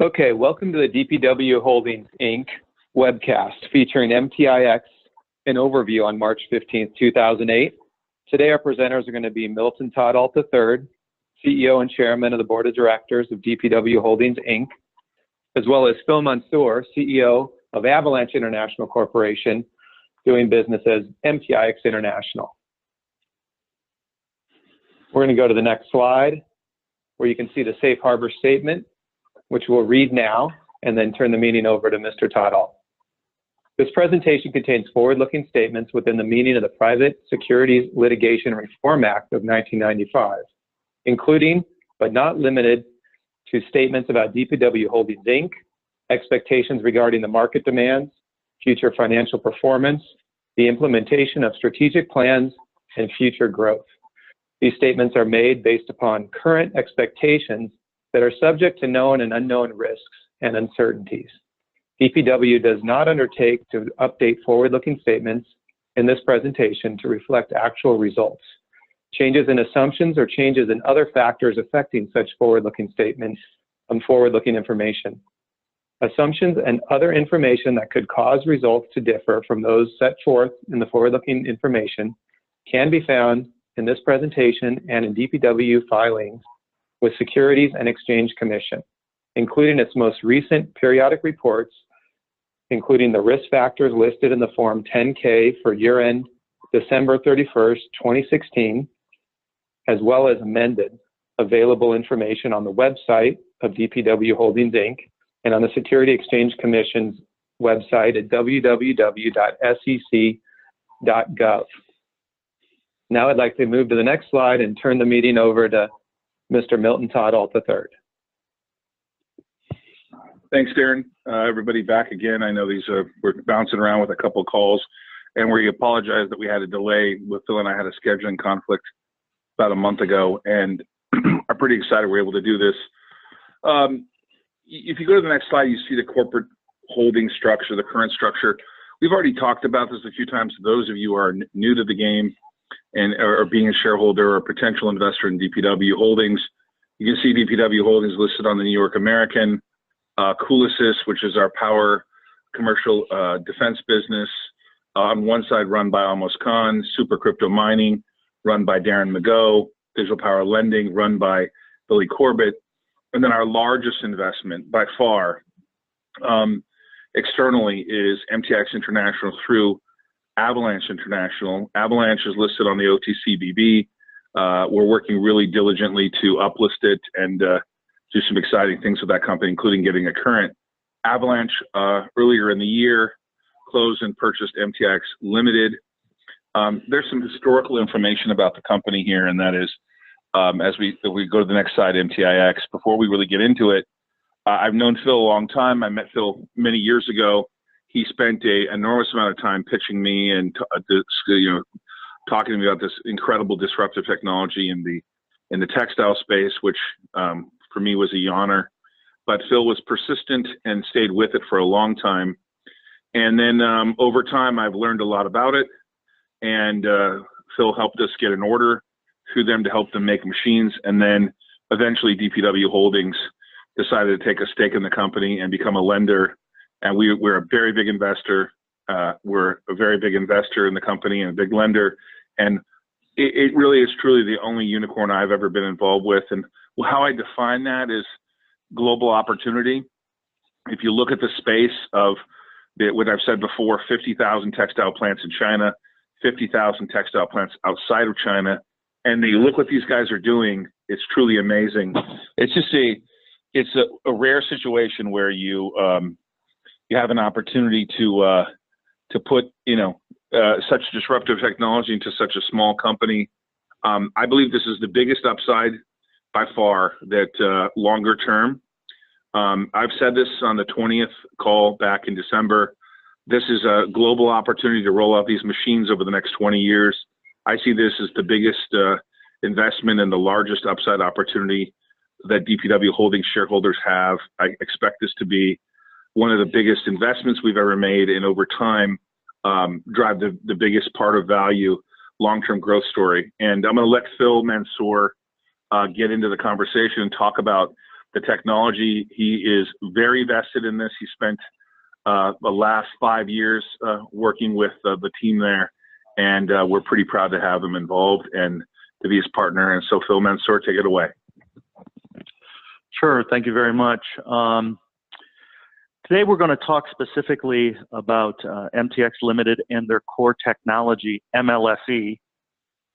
Okay, welcome to the DPW Holdings, Inc. webcast featuring MTIX, an overview on March 15th, 2008. Today, our presenters are going to be Milton Todalt III, CEO and Chairman of the Board of Directors of DPW Holdings, Inc., as well as Phil Mansour, CEO of Avalanche International Corporation, doing business as MTIX International. We're going to go to the next slide, where you can see the safe harbor statement, which we'll read now, and then turn the meeting over to Mr. Todalt. This presentation contains forward-looking statements within the meaning of the Private Securities Litigation Reform Act of 1995, including, but not limited to, statements about DPW Holdings, Inc., expectations regarding the market demands, future financial performance, the implementation of strategic plans, and future growth. These statements are made based upon current expectations that are subject to known and unknown risks and uncertainties. DPW does not undertake to update forward-looking statements in this presentation to reflect actual results, changes in assumptions, or changes in other factors affecting such forward-looking statements and forward-looking information. Assumptions and other information that could cause results to differ from those set forth in the forward-looking information can be found in this presentation and in DPW filings with Securities and Exchange Commission, including its most recent periodic reports, including the risk factors listed in the Form 10-K for year-end December 31st, 2016, as well as amended, available information on the website of DPW Holdings, Inc., and on the Securities and Exchange Commission's website at www.sec.gov. Now I'd like to move to the next slide and turn the meeting over to Mr. Milton Todalt III. Thanks, Darren. Everybody back again. I know we're bouncing around with a couple of calls, and we apologize that we had a delay. With Phil and I had a scheduling conflict about a month ago, and are pretty excited we're able to do this. If you go to the next slide, you see the corporate holding structure, the current structure. We've already talked about this a few times. Those of you who are new to the game and are being a shareholder or a potential investor in DPW Holdings, you can see DPW Holdings listed on the New York American, Coolesys, which is our power commercial defense business, on one side run by Amos Khan, Super Crypto Mining, run by Darren McGough, Digital Power Lending, run by Billy Corbett, and then our largest investment by far externally is MTIX International through Avalanche International. Avalanche is listed on the OTCBB. We're working really diligently to uplist it and do some exciting things with that company, including getting a current. Avalanche earlier in the year closed and purchased MTIX Limited. There's some historical information about the company here, and that is, as we go to the next slide, MTIX, before we really get into it, I've known Phil a long time. I met Phil many years ago. He spent an enormous amount of time pitching me and talking to me about this incredible disruptive technology in the textile space, which for me was a honor. But Phil was persistent and stayed with it for a long time. And then over time, I've learned a lot about it. And Phil helped us get an order through them to help them make machines. And then eventually DPW Holdings decided to take a stake in the company and become a lender. And we're a very big investor. We're a very big investor in the company and a big lender. And it really is truly the only unicorn I've ever been involved with. And how I define that is global opportunity. If you look at the space of what I've said before, 50,000 textile plants in China, 50,000 textile plants outside of China, and you look what these guys are doing, it's truly amazing. It's just a rare situation where you have an opportunity to put such disruptive technology into such a small company. I believe this is the biggest upside by far that longer term. I've said this on the 20th call back in December. This is a global opportunity to roll out these machines over the next 20 years. I see this as the biggest investment and the largest upside opportunity that DPW Holdings shareholders have. I expect this to be one of the biggest investments we've ever made, and over time, drive the biggest part of value, long-term growth story. And I'm going to let Phil Mansour get into the conversation and talk about the technology. He is very vested in this. He spent the last 5 years working with the team there, and we're pretty proud to have him involved and to be his partner. And so, Phil Mansour, take it away. Sure, thank you very much. Today we're going to talk specifically about MTX Limited and their core technology, MLSE,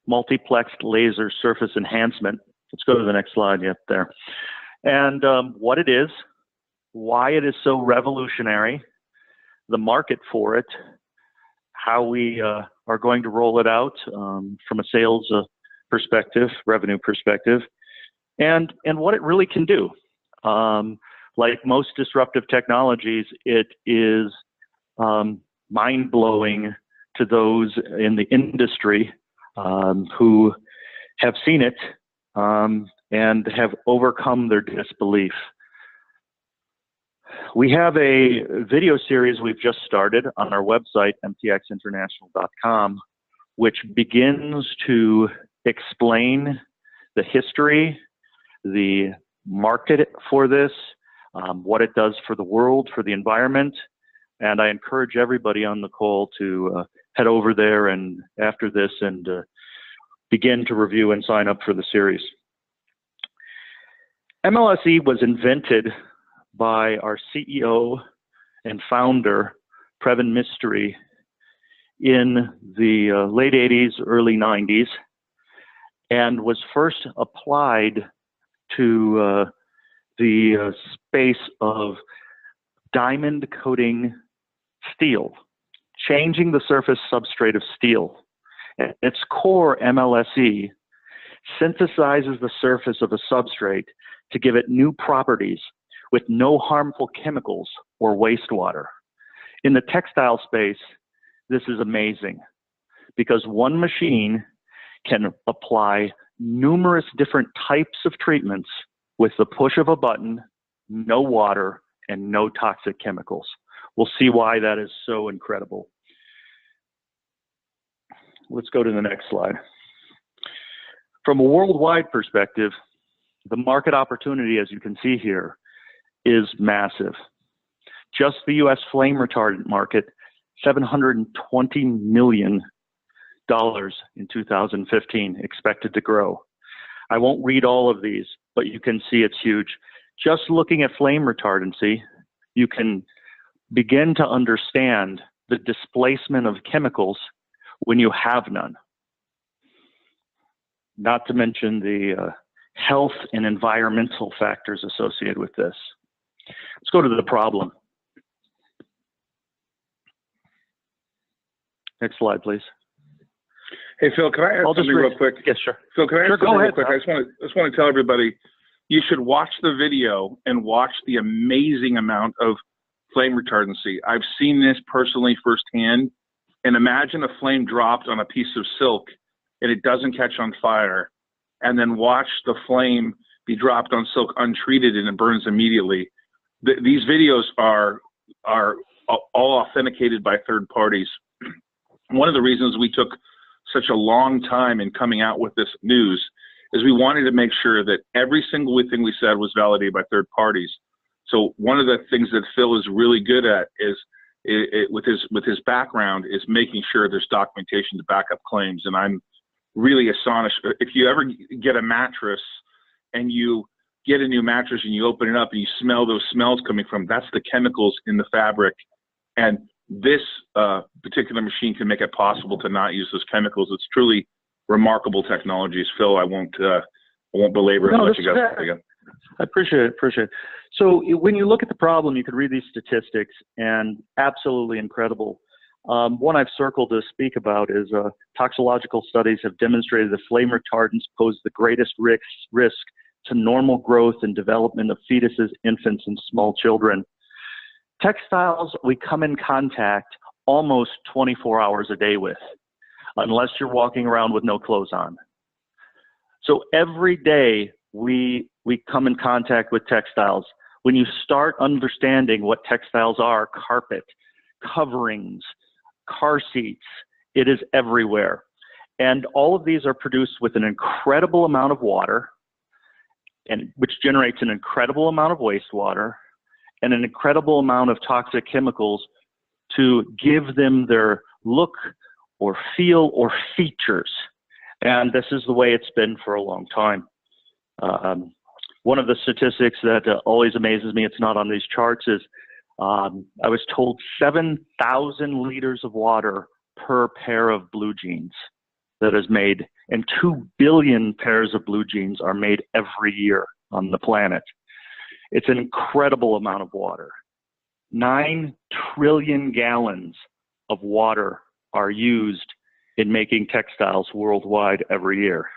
Multiplexed Laser Surface Enhancement. Let's go to the next slide, yep, there. And what it is, why it is so revolutionary, the market for it, how we are going to roll it out from a sales perspective, revenue perspective, and what it really can do. Like most disruptive technologies, it is mind-blowing to those in the industry who have seen it and have overcome their disbelief. We have a video series we've just started on our website, mtxinternational.com, which begins to explain the history, the market for this, what it does for the world, for the environment. And I encourage everybody on the call to head over there and after this and begin to review and sign up for the series. MLSE was invented by our CEO and founder, Previn Mistry, in the late 80s, early 90s, and was first applied to the space of diamond coating steel, changing the surface substrate of steel. At its core, MLSE synthesizes the surface of a substrate to give it new properties with no harmful chemicals or wastewater. In the textile space, this is amazing because one machine can apply numerous different types of treatments with the push of a button, no water, and no toxic chemicals. We'll see why that is so incredible. Let's go to the next slide. From a worldwide perspective, the market opportunity, as you can see here, is massive. Just the US flame retardant market, $720 million in 2015, expected to grow. I won't read all of these, but you can see it's huge. Just looking at flame retardancy, you can begin to understand the displacement of chemicals when you have none. Not to mention the health and environmental factors associated with this. Let's go to the problem. Next slide, please. Hey, Phil, can I add something real quick? Yes, sure. Phil, can I add something real quick? Huh? I just want to tell everybody, you should watch the video and watch the amazing amount of flame retardancy. I've seen this personally firsthand. And imagine a flame dropped on a piece of silk and it doesn't catch on fire. And then watch the flame be dropped on silk untreated and it burns immediately. These videos are all authenticated by third parties. One of the reasons we took such a long time in coming out with this news is we wanted to make sure that every single thing we said was validated by third parties. So one of the things that Phil is really good at is with his background is making sure there's documentation to back up claims. And I'm really astonished. If you ever get a mattress and you get a new mattress and you open it up and you smell those smells coming from, that's the chemicals in the fabric. And this particular machine can make it possible to not use those chemicals. It's truly remarkable technologies. Phil, I won't belabor it. No, let you go again. I appreciate it. So when you look at the problem, you could read these statistics and absolutely incredible. One I've circled to speak about is toxicological studies have demonstrated that flame retardants pose the greatest risk to normal growth and development of fetuses, infants, and small children. Textiles we come in contact almost 24 hours a day with, unless you're walking around with no clothes on. So every day we come in contact with textiles. When you start understanding what textiles are, carpet, coverings, car seats, it is everywhere. And all of these are produced with an incredible amount of water and which generates an incredible amount of wastewater and an incredible amount of toxic chemicals to give them their look or feel or features. And this is the way it's been for a long time. One of the statistics that always amazes me, it's not on these charts, is I was told 7,000 liters of water per pair of blue jeans that is made, and 2 billion pairs of blue jeans are made every year on the planet. It's an incredible amount of water. 9 trillion gallons of water are used in making textiles worldwide every year.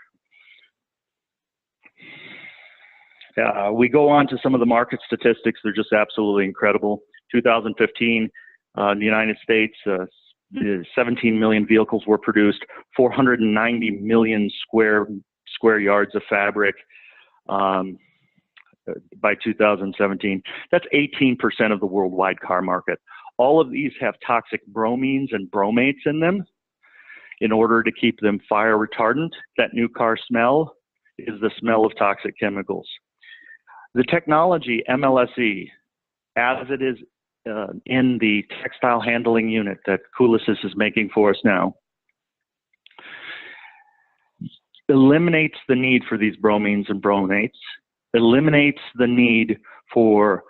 We go on to some of the market statistics. They're just absolutely incredible. 2015, in the United States, 17 million vehicles were produced, 490 million square yards of fabric by 2017. That's 18% of the worldwide car market. All of these have toxic bromines and bromates in them in order to keep them fire retardant. That new car smell is the smell of toxic chemicals. The technology, MLSE, as it is in the textile handling unit that Coolysys is making for us now, eliminates the need for these bromines and bromates, eliminates the need for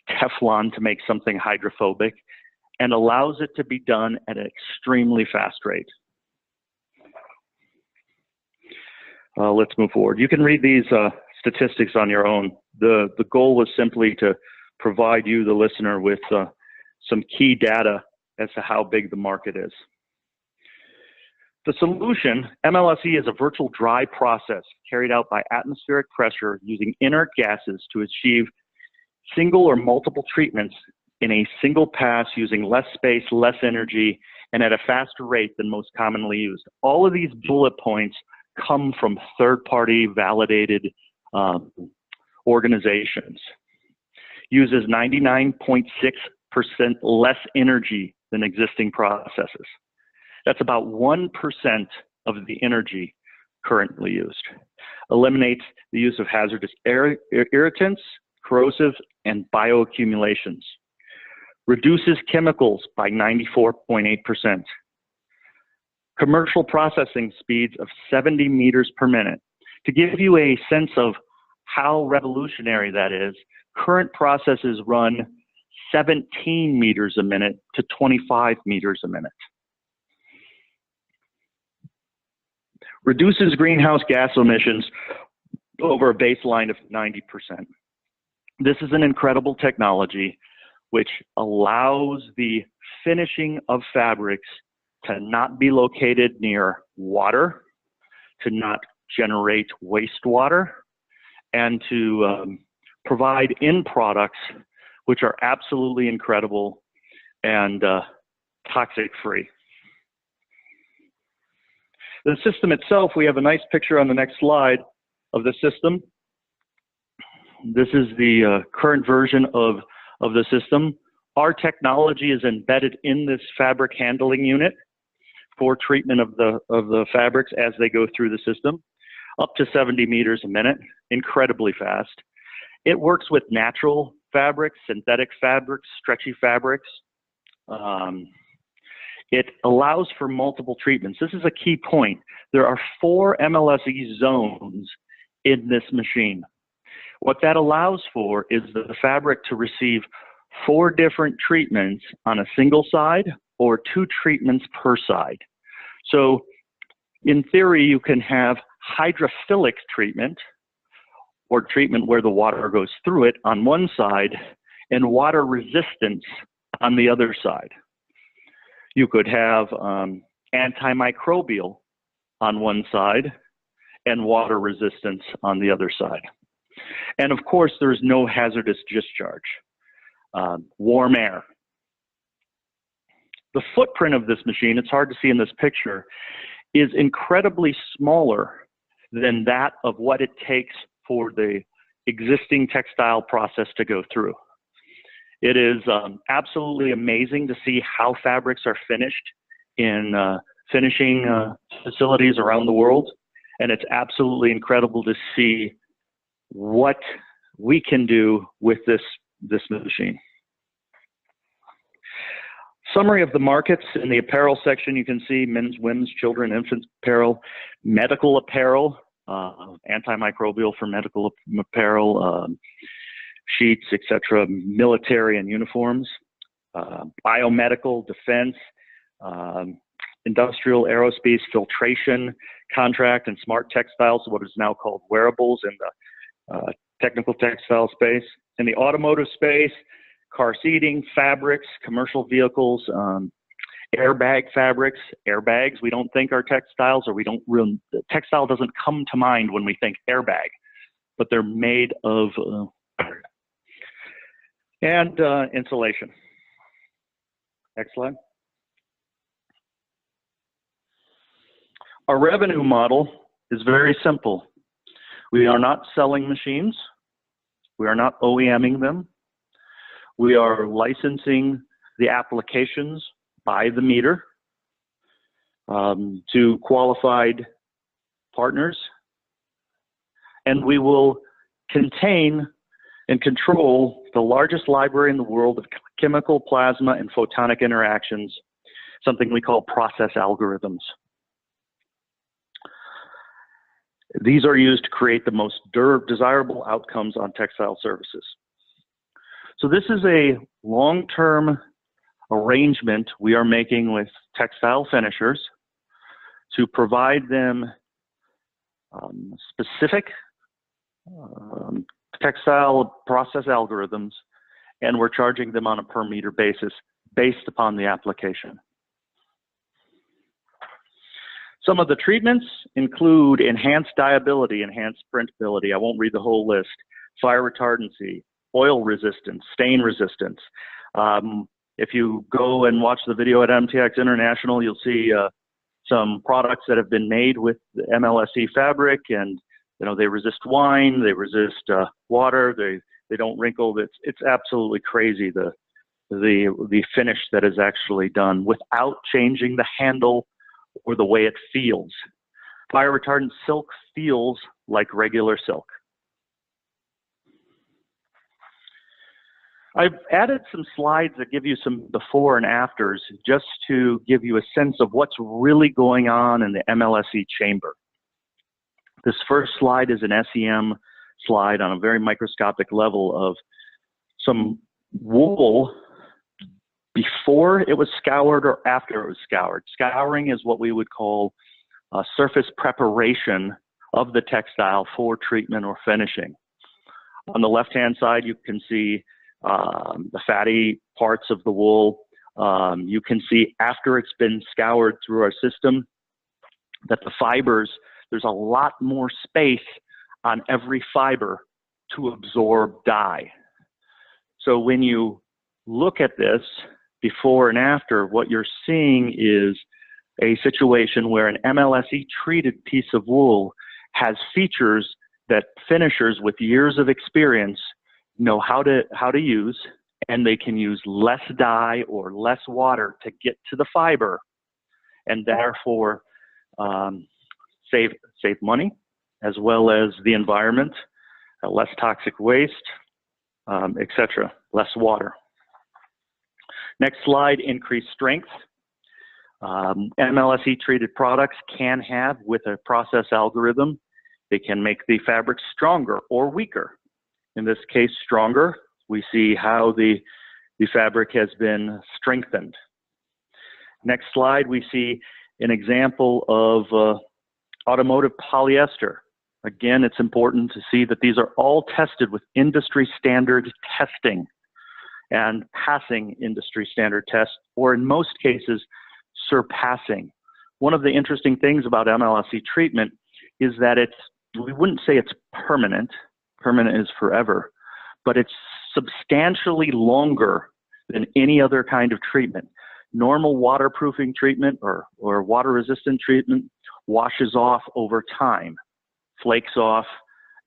Teflon to make something hydrophobic, and allows it to be done at an extremely fast rate. Let's move forward. You can read these statistics on your own. The goal was simply to provide you, the listener, with some key data as to how big the market is. The solution, MLSE, is a virtual dry process carried out by atmospheric pressure using inert gases to achieve single or multiple treatments in a single pass using less space, less energy, and at a faster rate than most commonly used. All of these bullet points come from third-party validated organizations. Uses 99.6% less energy than existing processes. That's about 1% of the energy currently used. Eliminates the use of hazardous irritants, corrosives, and bioaccumulations. Reduces chemicals by 94.8%. Commercial processing speeds of 70 meters per minute. To give you a sense of how revolutionary that is, current processes run 17 meters a minute to 25 meters a minute. Reduces greenhouse gas emissions over a baseline of 90%. This is an incredible technology which allows the finishing of fabrics to not be located near water, to not generate wastewater, and to provide end products which are absolutely incredible and toxic-free. The system itself, we have a nice picture on the next slide of the system. This is the current version of the system. Our technology is embedded in this fabric handling unit for treatment of the fabrics as they go through the system, up to 70 meters a minute, incredibly fast. It works with natural fabrics, synthetic fabrics, stretchy fabrics. It allows for multiple treatments. This is a key point. There are 4 MLSE zones in this machine. What that allows for is the fabric to receive 4 different treatments on a single side or 2 treatments per side. So in theory, you can have hydrophilic treatment, or treatment where the water goes through it on one side, and water resistance on the other side. You could have antimicrobial on one side and water resistance on the other side. And of course, there's no hazardous discharge. Warm air. The footprint of this machine, it's hard to see in this picture, is incredibly smaller than that of what it takes for the existing textile process to go through. It is absolutely amazing to see how fabrics are finished in finishing facilities around the world. And it's absolutely incredible to see what we can do with this machine. Summary of the markets. In the apparel section, you can see men's, women's, children, infants apparel, medical apparel, antimicrobial for medical apparel, sheets, etc., military and uniforms, biomedical, defense, industrial, aerospace, filtration, contract, and smart textiles, what is now called wearables in the technical textile space. In the automotive space, car seating, fabrics, commercial vehicles, airbag fabrics, airbags we don't think are textiles, or textile doesn't come to mind when we think airbag, but they're made of and insulation. Next slide. Our revenue model is very simple. We are not selling machines. We are not OEMing them. We are licensing the applications by the meter to qualified partners. And we will contain and control the largest library in the world of chemical, plasma, and photonic interactions, something we call process algorithms. These are used to create the most desirable outcomes on textile services. So this is a long-term arrangement we are making with textile finishers to provide them specific textile process algorithms, and we're charging them on a per meter basis based upon the application. Some of the treatments include enhanced dyeability, enhanced printability. I won't read the whole list. Fire retardancy, oil resistance, stain resistance. If you go and watch the video at MTX International, you'll see some products that have been made with the MLSE fabric, and they resist wine, they resist water, they don't wrinkle. It's absolutely crazy the finish that is actually done without changing the handle or the way it feels. Fire retardant silk feels like regular silk. I've added some slides that give you some before and afters just to give you a sense of what's really going on in the MLSE chamber. This first slide is an SEM slide on a very microscopic level of some wool before it was scoured or after it was scoured. Scouring is what we would call surface preparation of the textile for treatment or finishing. On the left-hand side, you can see the fatty parts of the wool. You can see after it's been scoured through our system that the fibers, there's a lot more space on every fiber to absorb dye. So when you look at this before and after, what you're seeing is a situation where an MLSE treated piece of wool has features that finishers with years of experience know how to use, and they can use less dye or less water to get to the fiber, and therefore save money as well as the environment, less toxic waste, etc., less water. Next slide, increased strength. MLSE treated products can have, with a process algorithm, they can make the fabric stronger or weaker. In this case, stronger. We see how the fabric has been strengthened. Next slide, we see an example of automotive polyester. Again, it's important to see that these are all tested with industry standard testing and passing industry standard tests, or in most cases, surpassing. One of the interesting things about MLSE treatment is that we wouldn't say it's permanent. Permanent is forever, but it's substantially longer than any other kind of treatment. Normal waterproofing treatment or water resistant treatment washes off over time, flakes off,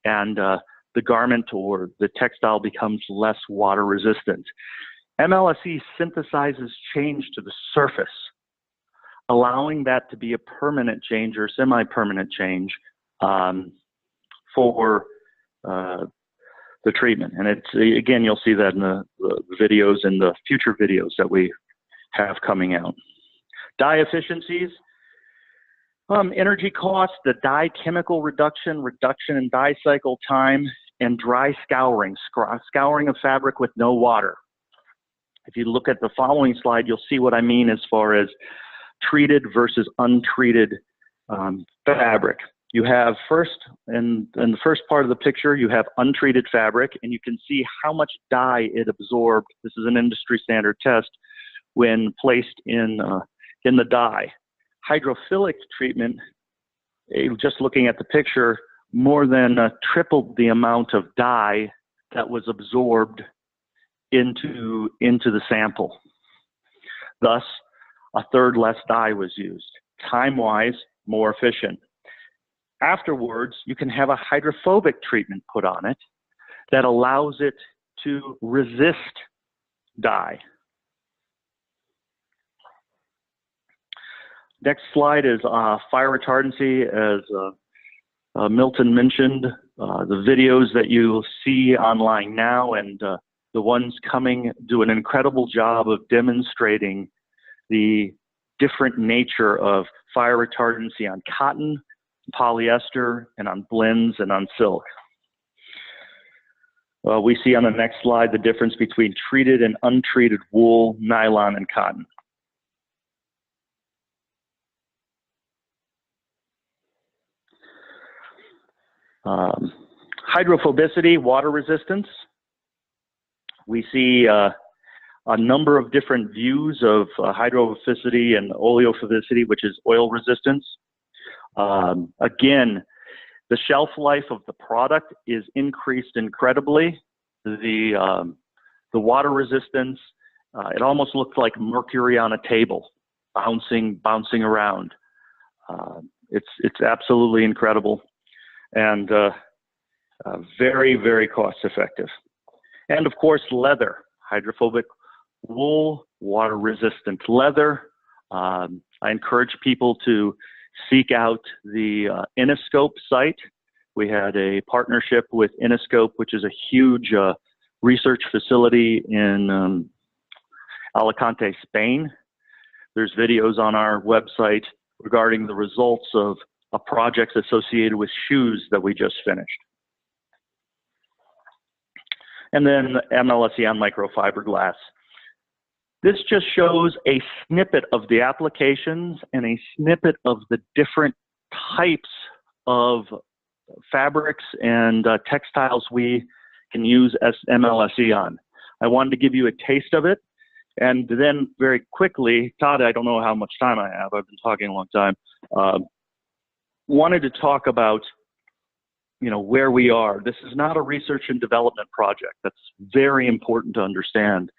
and the garment or the textile becomes less water resistant. MLSE synthesizes change to the surface, allowing that to be a permanent change or semi-permanent change for the treatment. And it's, again, you'll see that in the videos and the future videos that we have coming out. Dye efficiencies, energy costs, the dye chemical reduction in dye cycle time, and dry scouring, scouring of fabric with no water. If you look at the following slide, you'll see what I mean as far as treated versus untreated fabric. You have first, in the first part of the picture, you have untreated fabric, and you can see how much dye it absorbed. This is an industry standard test when placed in the dye. Hydrophilic treatment, just looking at the picture, more than tripled the amount of dye that was absorbed into the sample. Thus, a third less dye was used. Time-wise, more efficient. Afterwards, you can have a hydrophobic treatment put on it that allows it to resist dye. Next slide is fire retardancy. As Milton mentioned, the videos that you'll see online now and the ones coming do an incredible job of demonstrating the different nature of fire retardancy on cotton, polyester, and on blends and on silk. We see on the next slide the difference between treated and untreated wool, nylon, and cotton. Hydrophobicity, water resistance. We see a number of different views of hydrophobicity and oleophobicity, which is oil resistance. Again, the shelf life of the product is increased incredibly. The water resistance, it almost looks like mercury on a table, bouncing around. It's absolutely incredible and very, very cost effective. And of course, leather, hydrophobic wool, water resistant leather. I encourage people to seek out the Inoscope site. We had a partnership with Inoscope, which is a huge research facility in Alicante, Spain. There's videos on our website regarding the results of projects associated with shoes that we just finished. And then MLSE on microfiberglass. This just shows a snippet of the applications and a snippet of the different types of fabrics and textiles we can use as MLSE on. I wanted to give you a taste of it. And then very quickly, Todd, I don't know how much time I have. I've been talking a long time. Wanted to talk about, where we are. This is not a research and development project. That's very important to understand.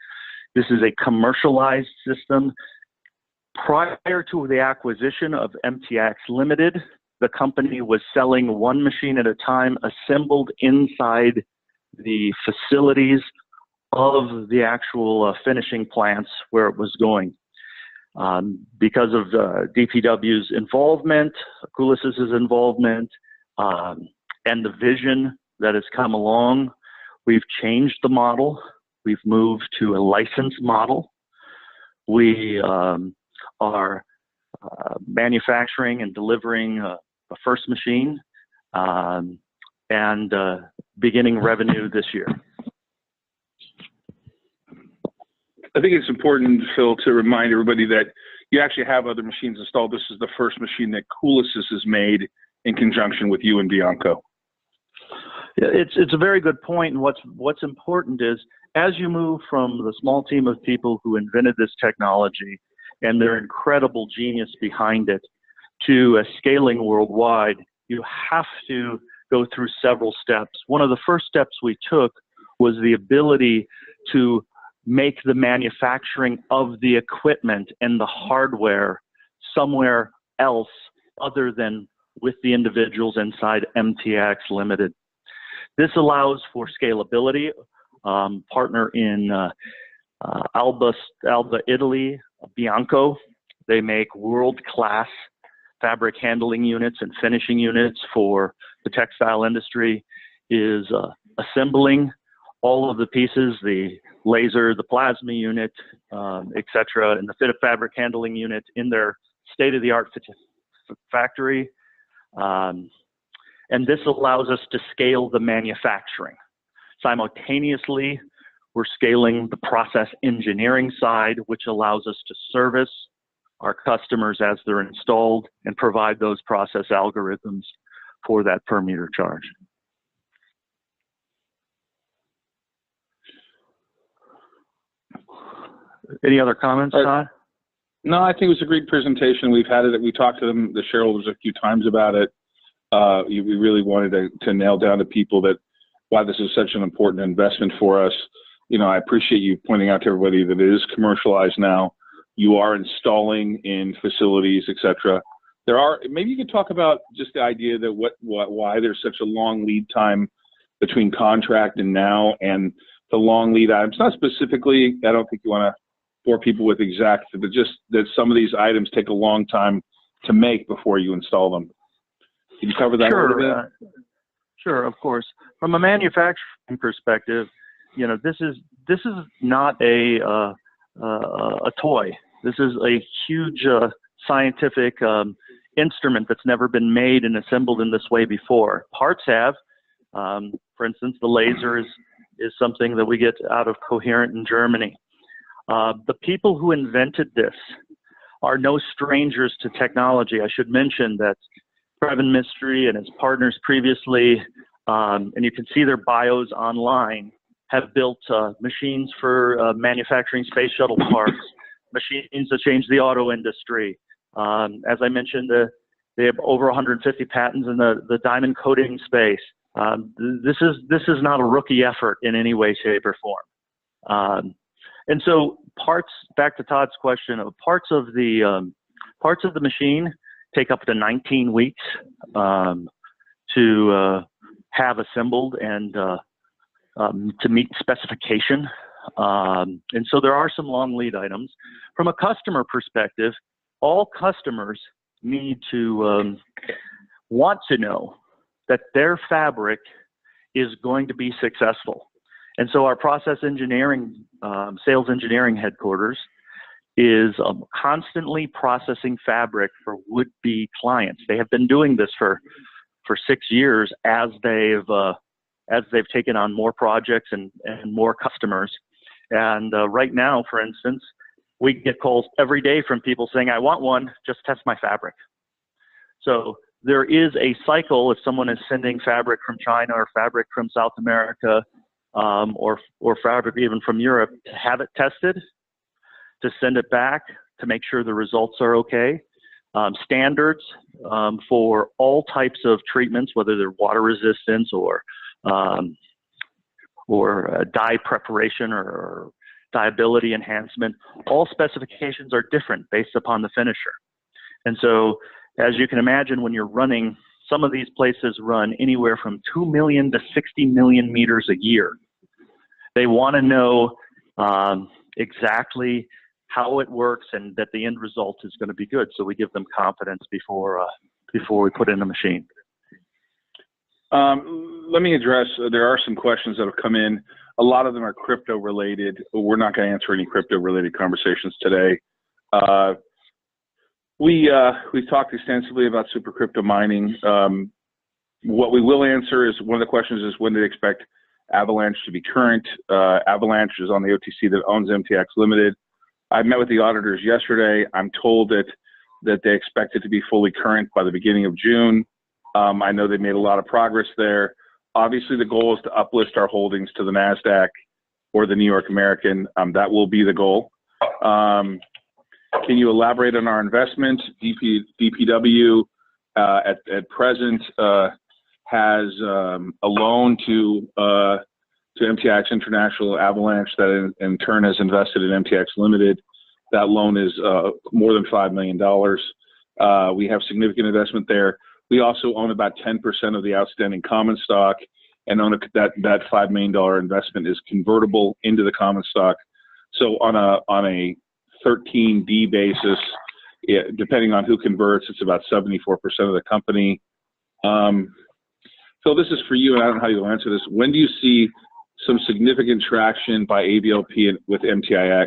This is a commercialized system. Prior to the acquisition of MTX Limited, the company was selling one machine at a time, assembled inside the facilities of the actual finishing plants where it was going. Because of DPW's involvement, Coulis's involvement, and the vision that has come along, we've changed the model. We've moved to a licensed model. We are manufacturing and delivering the first machine and beginning revenue this year. I think it's important, Phil, to remind everybody that you actually have other machines installed. This is the first machine that Coulis has made in conjunction with you and Bianco. It's a very good point. And what's important is, as you move from the small team of people who invented this technology and their incredible genius behind it to scaling worldwide, you have to go through several steps. One of the first steps we took was the ability to make the manufacturing of the equipment and the hardware somewhere else other than with the individuals inside MTX Limited. This allows for scalability. Partner in Alba, Italy, Bianco. They make world-class fabric handling units and finishing units for the textile industry. is assembling all of the pieces, the laser, the plasma unit, etc., and the fitted fabric handling unit in their state-of-the-art factory. And this allows us to scale the manufacturing. Simultaneously, we're scaling the process engineering side, which allows us to service our customers as they're installed and provide those process algorithms for that per meter charge. Any other comments, Todd? No, I think it was a great presentation. We've had it. We talked to them, the shareholders, a few times about it. We really wanted to nail down to people that why this is such an important investment for us. You know, I appreciate you pointing out to everybody that it is commercialized now. You are installing in facilities, et cetera. There are, maybe you could talk about just the idea that why there's such a long lead time between contract and now, and the long lead items. Not specifically, I don't think you want to bore people with exact, but just that some of these items take a long time to make before you install them. Can you cover that a little bit? Sure, of course. From a manufacturing perspective, you know, this is not a toy. This is a huge scientific instrument that's never been made and assembled in this way before. Parts have, for instance, the laser is something that we get out of Coherent in Germany. The people who invented this are no strangers to technology. I should mention that Previn Mystery and his partners previously, and you can see their bios online, have built machines for manufacturing space shuttle parts, machines that change the auto industry. As I mentioned, they have over 150 patents in the diamond coating space. This is not a rookie effort in any way, shape, or form. And so parts, back to Todd's question, parts of the machine take up to 19 weeks to have assembled and to meet specification. And so there are some long lead items. From a customer perspective, all customers need to want to know that their fabric is going to be successful. And so our process engineering, sales engineering headquarters is constantly processing fabric for would-be clients. They have been doing this for 6 years as they've taken on more projects and more customers. And right now, for instance, we get calls every day from people saying, I want one, just test my fabric. So there is a cycle if someone is sending fabric from China or fabric from South America, or fabric even from Europe, to have it tested, to send it back, to make sure the results are okay. Standards for all types of treatments, whether they're water resistance or dye preparation or dyeability enhancement, all specifications are different based upon the finisher. And so, as you can imagine, when you're running, some of these places run anywhere from 2 million to 60 million meters a year. They want to know exactly how it works and that the end result is going to be good. So we give them confidence before we put in the machine. Let me address, there are some questions that have come in. A lot of them are crypto related. We're not going to answer any crypto related conversations today. We've talked extensively about super crypto mining. What we will answer is, one of the questions is, when do they expect Avalanche to be current? Avalanche is on the OTC that owns MTX Limited. I met with the auditors yesterday. I'm told that they expect it to be fully current by the beginning of June. I know they made a lot of progress there. Obviously, the goal is to uplist our holdings to the NASDAQ or the New York American. That will be the goal. Can you elaborate on our investment? DPW at present has a loan to MTX International Avalanche that in turn has invested in MTX Limited. That loan is more than $5 million. We have significant investment there. We also own about 10% of the outstanding common stock, and that $5 million investment is convertible into the common stock. So on a 13D basis, depending on who converts, it's about 74% of the company. Phil, this is for you, and I don't know how you'll answer this. When do you see some significant traction by AVLP with MTIX?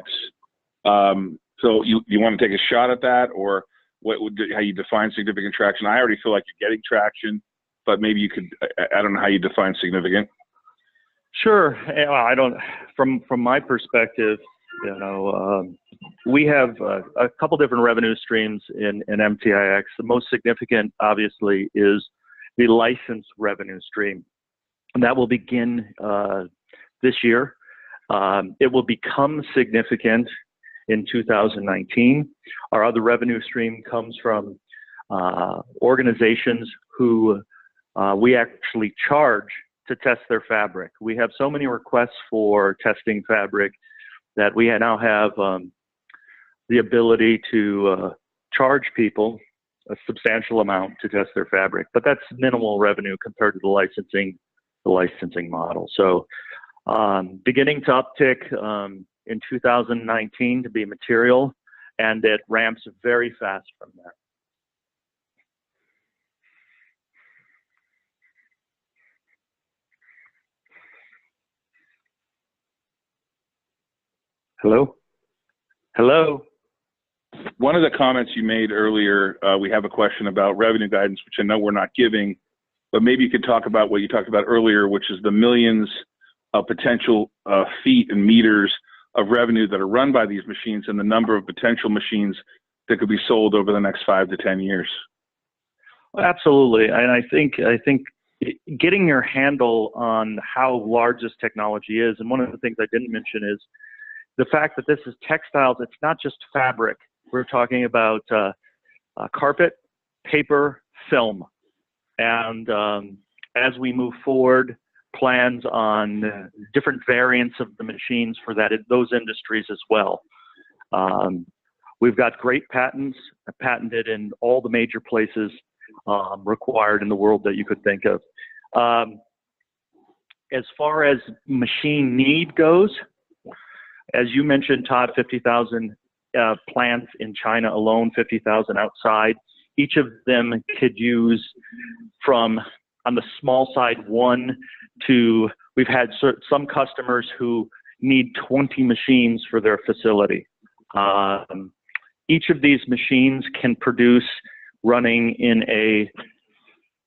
So you want to take a shot at that, or how you define significant traction? I already feel like you're getting traction, but maybe you could, I don't know how you define significant. Sure. I don't, from my perspective, we have a couple different revenue streams in MTIX. The most significant, obviously, is the license revenue stream. And that will begin this year. It will become significant in 2019. Our other revenue stream comes from organizations who we actually charge to test their fabric. We have so many requests for testing fabric that we now have the ability to charge people a substantial amount to test their fabric, but that's minimal revenue compared to the licensing model. So beginning to uptick in 2019 to be material, and it ramps very fast from there. Hello? Hello? One of the comments you made earlier, we have a question about revenue guidance, which I know we're not giving, but maybe you could talk about what you talked about earlier, which is the millions of potential feet and meters of revenue that are run by these machines and the number of potential machines that could be sold over the next 5 to 10 years. Absolutely. And I think getting your handle on how large this technology is, and one of the things I didn't mention is the fact that this is textiles. It's not just fabric. We're talking about carpet, paper, film. And as we move forward, plans on different variants of the machines for those industries as well. We've got great patents, patented in all the major places required in the world that you could think of. As far as machine need goes, as you mentioned, Todd, 50,000 plants in China alone, 50,000 outside. Each of them could use from, on the small side, 1 to, we've had some customers who need 20 machines for their facility. Each of these machines can produce, running in a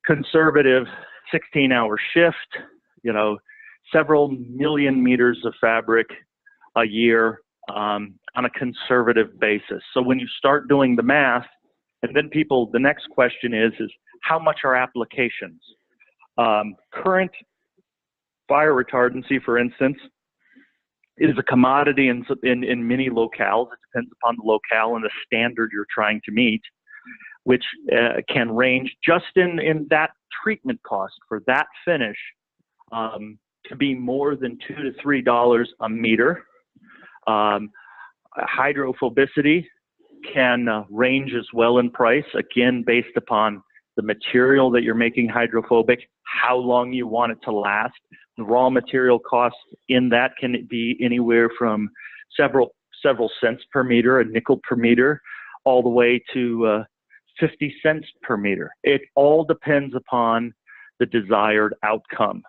conservative 16-hour shift, several million meters of fabric a year on a conservative basis. So when you start doing the math, and then the next question is how much are applications? Current fire retardancy, for instance, is a commodity in many locales. It depends upon the locale and the standard you're trying to meet, which can range just in that treatment cost for that finish to be more than $2 to $3 a meter. Hydrophobicity can range as well in price, again, based upon the material that you're making hydrophobic, how long you want it to last. The raw material cost in that can be anywhere from several cents per meter, a nickel per meter, all the way to 50 cents per meter. It all depends upon the desired outcome.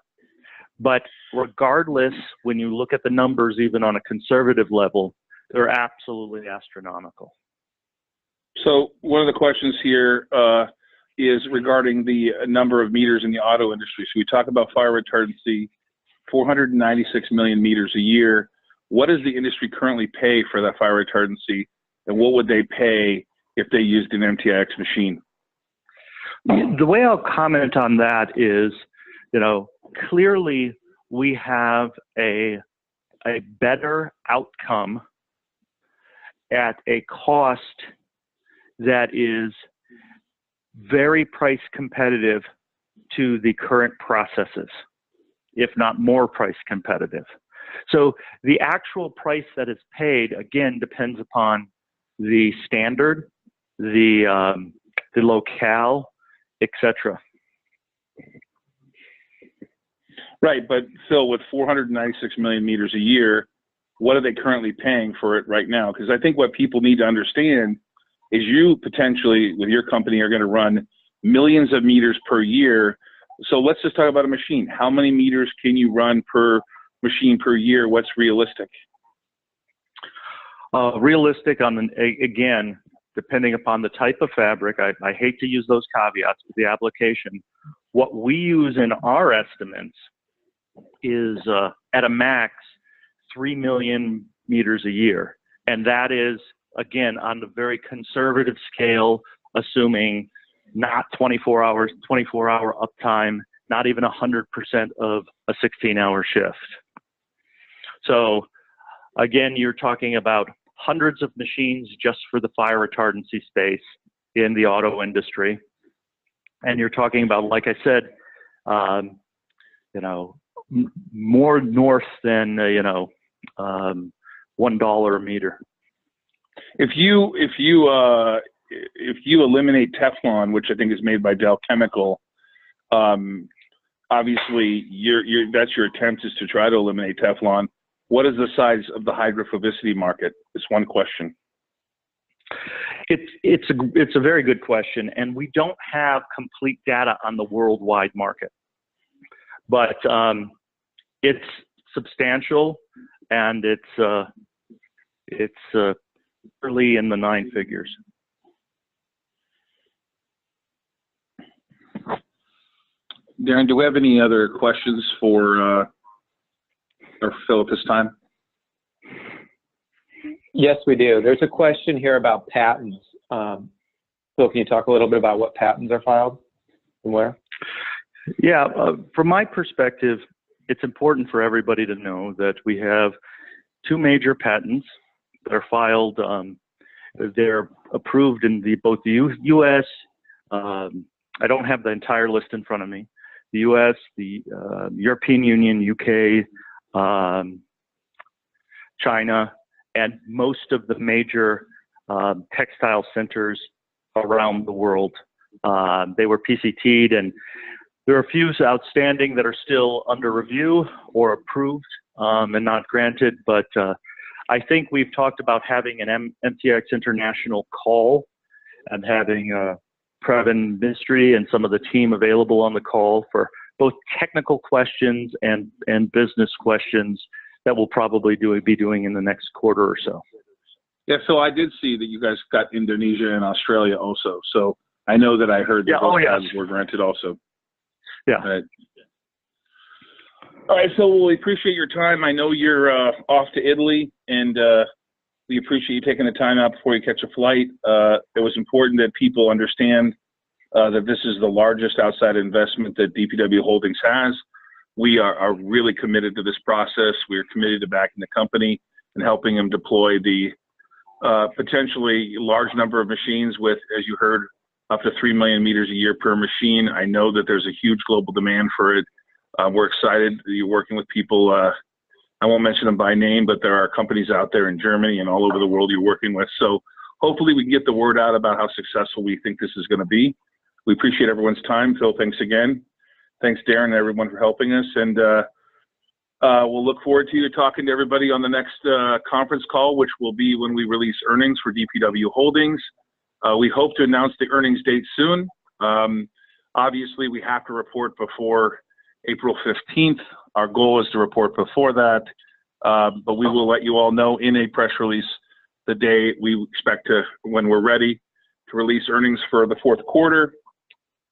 But regardless, when you look at the numbers, even on a conservative level, they're absolutely astronomical. So one of the questions here is regarding the number of meters in the auto industry. So we talk about fire retardancy, 496 million meters a year. What does the industry currently pay for that fire retardancy, and what would they pay if they used an MTIX machine? The way I'll comment on that is, clearly we have a better outcome at a cost that is very price competitive to the current processes, if not more price competitive. So the actual price that is paid, again, depends upon the standard, the locale, etc. Right, but Phil, with 496 million meters a year, what are they currently paying for it right now? Because I think what people need to understand is you potentially, with your company, are going to run millions of meters per year, So let's just talk about a machine. How many meters can you run per machine per year? What's realistic? Realistic again, depending upon the type of fabric. I hate to use those caveats with the application. What we use in our estimates is at a max 3 million meters a year. And that is, again, on the very conservative scale, assuming not 24 hour uptime, not even 100% of a 16-hour shift. So again, you're talking about hundreds of machines just for the fire retardancy space in the auto industry. And you're talking about, like I said, more north than, $1 a meter. If you eliminate Teflon, which I think is made by Dow Chemical, obviously that's your attempt, is to try to eliminate Teflon. What is the size of the hydrophobicity market? It's one question. It's a very good question, and we don't have complete data on the worldwide market, but it's substantial, and it's early in the 9 figures. Darren, do we have any other questions for Phil at this time? Yes, we do. There's a question here about patents. Phil, can you talk a little bit about what patents are filed and where? Yeah, from my perspective, it's important for everybody to know that we have 2 major patents that are filed. They're approved in both the U.S. I don't have the entire list in front of me. The U.S., the European Union, U.K., China, and most of the major textile centers around the world. They were PCT'd, and there are a few outstanding that are still under review or approved and not granted, but I think we've talked about having an MTX International call and having Previn Mystery and some of the team available on the call for both technical questions and business questions that we'll probably be doing in the next quarter or so. Yeah, so I did see that you guys got Indonesia and Australia also. So I know that I heard that those patents were granted also. Yeah. All right, so we appreciate your time. I know you're off to Italy, and we appreciate you taking the time out before you catch a flight. It was important that people understand that this is the largest outside investment that DPW Holdings has. We are really committed to this process. We are committed to backing the company and helping them deploy the potentially large number of machines with, as you heard, up to 3 million meters a year per machine. I know that there's a huge global demand for it. We're excited that you're working with people. I won't mention them by name, but there are companies out there in Germany and all over the world you're working with. So hopefully we can get the word out about how successful we think this is going to be. We appreciate everyone's time. Phil, thanks again. Thanks, Darren, and everyone for helping us. And we'll look forward to you talking to everybody on the next conference call, which will be when we release earnings for DPW Holdings. We hope to announce the earnings date soon. Obviously, we have to report before April 15th. Our goal is to report before that, but we will let you all know in a press release the day we expect to, when we're ready to release earnings for the 4th quarter.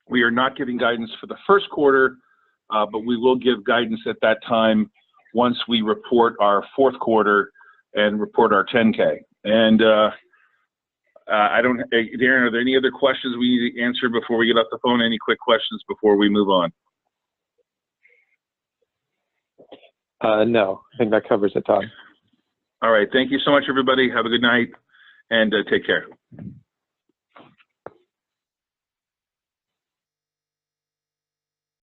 We are not giving guidance for the 1st quarter, but we will give guidance at that time once we report our 4th quarter and report our 10K. And Darren, are there any other questions we need to answer before we get off the phone? Any quick questions before we move on? No, I think that covers it, Todd. All right. Thank you so much, everybody. Have a good night, and take care.